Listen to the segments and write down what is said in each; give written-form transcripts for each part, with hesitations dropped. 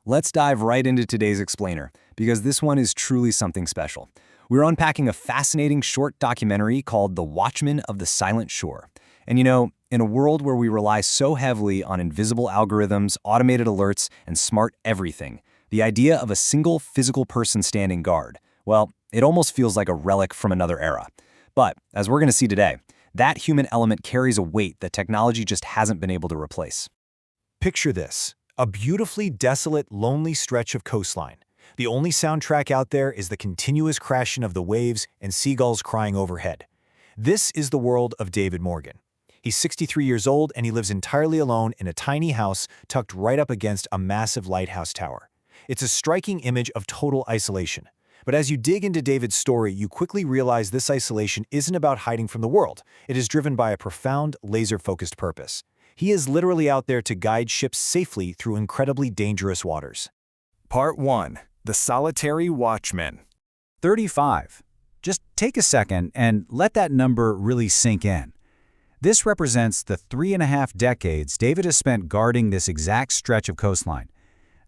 Let's dive right into today's explainer, because this one is truly something special. We're unpacking a fascinating short documentary called The Watchmen of the Silent Shore. And in a world where we rely so heavily on invisible algorithms, automated alerts, and smart everything, the idea of a single physical person standing guard, well, it almost feels like a relic from another era. But, as we're going to see today, that human element carries a weight that technology just hasn't been able to replace. Picture this, a beautifully desolate, lonely stretch of coastline. The only soundtrack out there is the continuous crashing of the waves and seagulls crying overhead. This is the world of David Morgan. He's 63 years old and he lives entirely alone in a tiny house tucked right up against a massive lighthouse tower. It's a striking image of total isolation. But as you dig into David's story, you quickly realize this isolation isn't about hiding from the world. It is driven by a profound, laser-focused purpose. He is literally out there to guide ships safely through incredibly dangerous waters. Part 1. The Solitary Watchman. 35. Just take a second and let that number really sink in. This represents the 3.5 decades David has spent guarding this exact stretch of coastline.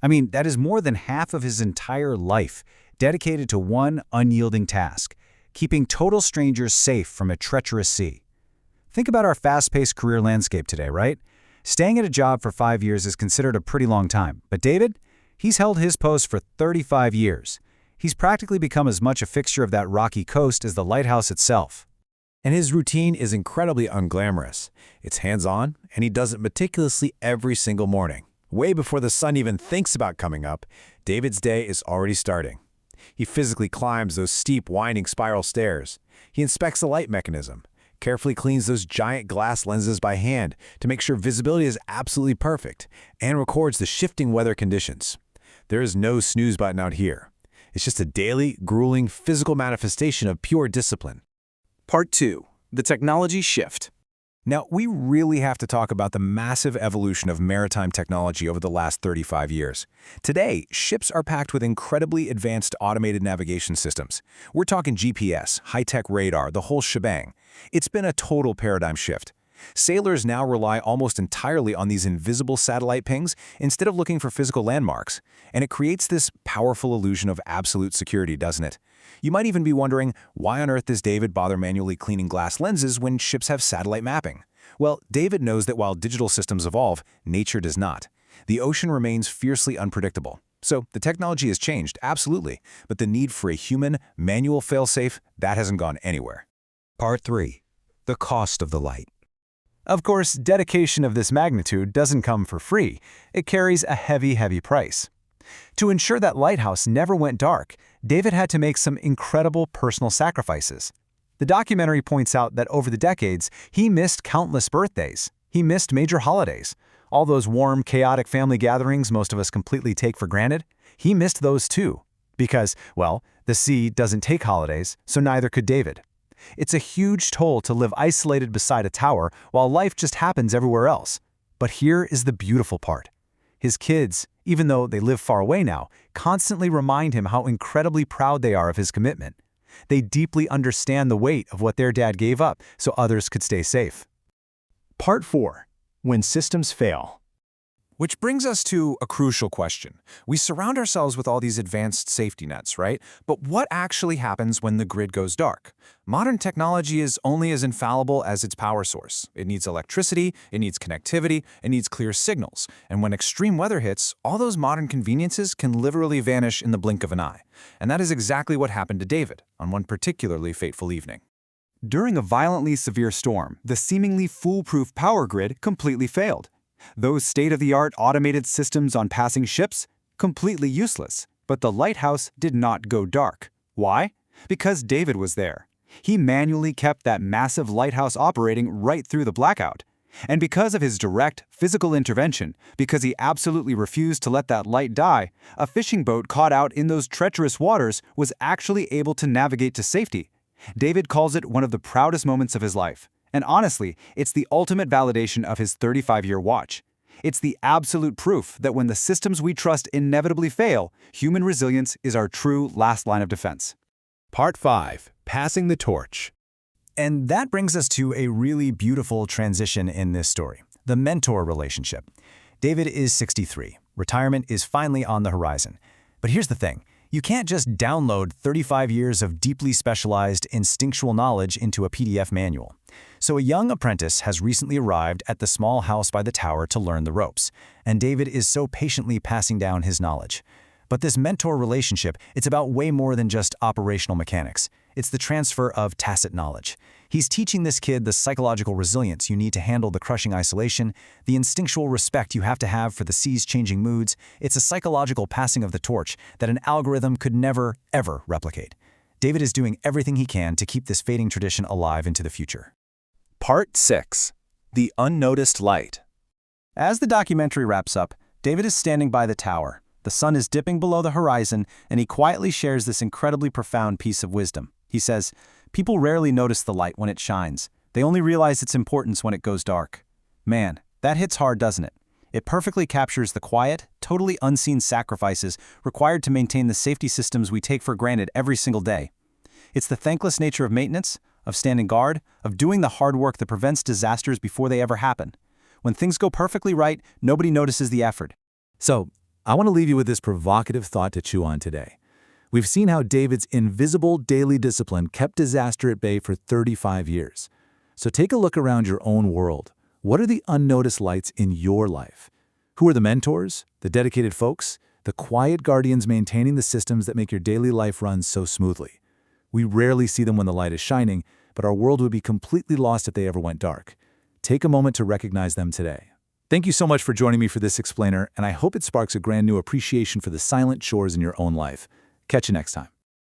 I mean, that is more than half of his entire life, dedicated to one unyielding task, keeping total strangers safe from a treacherous sea. Think about our fast-paced career landscape today, right? Staying at a job for 5 years is considered a pretty long time, but David, he's held his post for 35 years. He's practically become as much a fixture of that rocky coast as the lighthouse itself. And his routine is incredibly unglamorous. It's hands-on, and he does it meticulously every single morning. Way before the sun even thinks about coming up, David's day is already starting. He physically climbs those steep, winding spiral stairs. He inspects the light mechanism, carefully cleans those giant glass lenses by hand to make sure visibility is absolutely perfect, and records the shifting weather conditions. There is no snooze button out here. It's just a daily, grueling, physical manifestation of pure discipline. Part 2. The Technology Shift. Now, we really have to talk about the massive evolution of maritime technology over the last 35 years. Today, ships are packed with incredibly advanced automated navigation systems. We're talking GPS, high-tech radar, the whole shebang. It's been a total paradigm shift. Sailors now rely almost entirely on these invisible satellite pings instead of looking for physical landmarks. And it creates this powerful illusion of absolute security, doesn't it? You might even be wondering, why on earth does David bother manually cleaning glass lenses when ships have satellite mapping? Well, David knows that while digital systems evolve, nature does not. The ocean remains fiercely unpredictable. So the technology has changed, absolutely, but the need for a human, manual failsafe, that hasn't gone anywhere. Part 3. The cost of the light. Of course, dedication of this magnitude doesn't come for free. It carries a heavy, heavy price. To ensure that lighthouse never went dark, David had to make some incredible personal sacrifices. The documentary points out that over the decades, he missed countless birthdays. He missed major holidays. All those warm, chaotic family gatherings most of us completely take for granted, he missed those too. Because, well, the sea doesn't take holidays, so neither could David. It's a huge toll to live isolated beside a tower while life just happens everywhere else. But here is the beautiful part. His kids, even though they live far away now, constantly remind him how incredibly proud they are of his commitment. They deeply understand the weight of what their dad gave up so others could stay safe. Part 4. When systems fail. Which brings us to a crucial question. We surround ourselves with all these advanced safety nets, right? But what actually happens when the grid goes dark? Modern technology is only as infallible as its power source. It needs electricity, it needs connectivity, it needs clear signals. And when extreme weather hits, all those modern conveniences can literally vanish in the blink of an eye. And that is exactly what happened to David on one particularly fateful evening. During a violently severe storm, the seemingly foolproof power grid completely failed. Those state-of-the-art automated systems on passing ships? Completely useless. But the lighthouse did not go dark. Why? Because David was there. He manually kept that massive lighthouse operating right through the blackout. And because of his direct, physical intervention, because he absolutely refused to let that light die, a fishing boat caught out in those treacherous waters was actually able to navigate to safety. David calls it one of the proudest moments of his life. And honestly, it's the ultimate validation of his 35-year watch. It's the absolute proof that when the systems we trust inevitably fail, human resilience is our true last line of defense. Part 5. Passing the torch. And that brings us to a really beautiful transition in this story, the mentor relationship. David is 63, Retirement is finally on the horizon. But here's the thing. You can't just download 35 years of deeply specialized instinctual knowledge into a PDF manual. So a young apprentice has recently arrived at the small house by the tower to learn the ropes, and David is so patiently passing down his knowledge. But this mentor relationship, it's about way more than just operational mechanics. It's the transfer of tacit knowledge. He's teaching this kid the psychological resilience you need to handle the crushing isolation, the instinctual respect you have to have for the sea's changing moods. It's a psychological passing of the torch that an algorithm could never, ever replicate. David is doing everything he can to keep this fading tradition alive into the future. Part 6. The Unnoticed Light. As the documentary wraps up, David is standing by the tower. The sun is dipping below the horizon, and he quietly shares this incredibly profound piece of wisdom. He says, "People rarely notice the light when it shines. They only realize its importance when it goes dark." Man, that hits hard, doesn't it? It perfectly captures the quiet, totally unseen sacrifices required to maintain the safety systems we take for granted every single day. It's the thankless nature of maintenance, of standing guard, of doing the hard work that prevents disasters before they ever happen. When things go perfectly right, nobody notices the effort. So, I want to leave you with this provocative thought to chew on today. We've seen how David's invisible daily discipline kept disaster at bay for 35 years. So take a look around your own world. What are the unnoticed lights in your life? Who are the mentors, the dedicated folks, the quiet guardians maintaining the systems that make your daily life run so smoothly? We rarely see them when the light is shining, but our world would be completely lost if they ever went dark. Take a moment to recognize them today. Thank you so much for joining me for this explainer, and I hope it sparks a brand new appreciation for the silent chores in your own life. Catch you next time.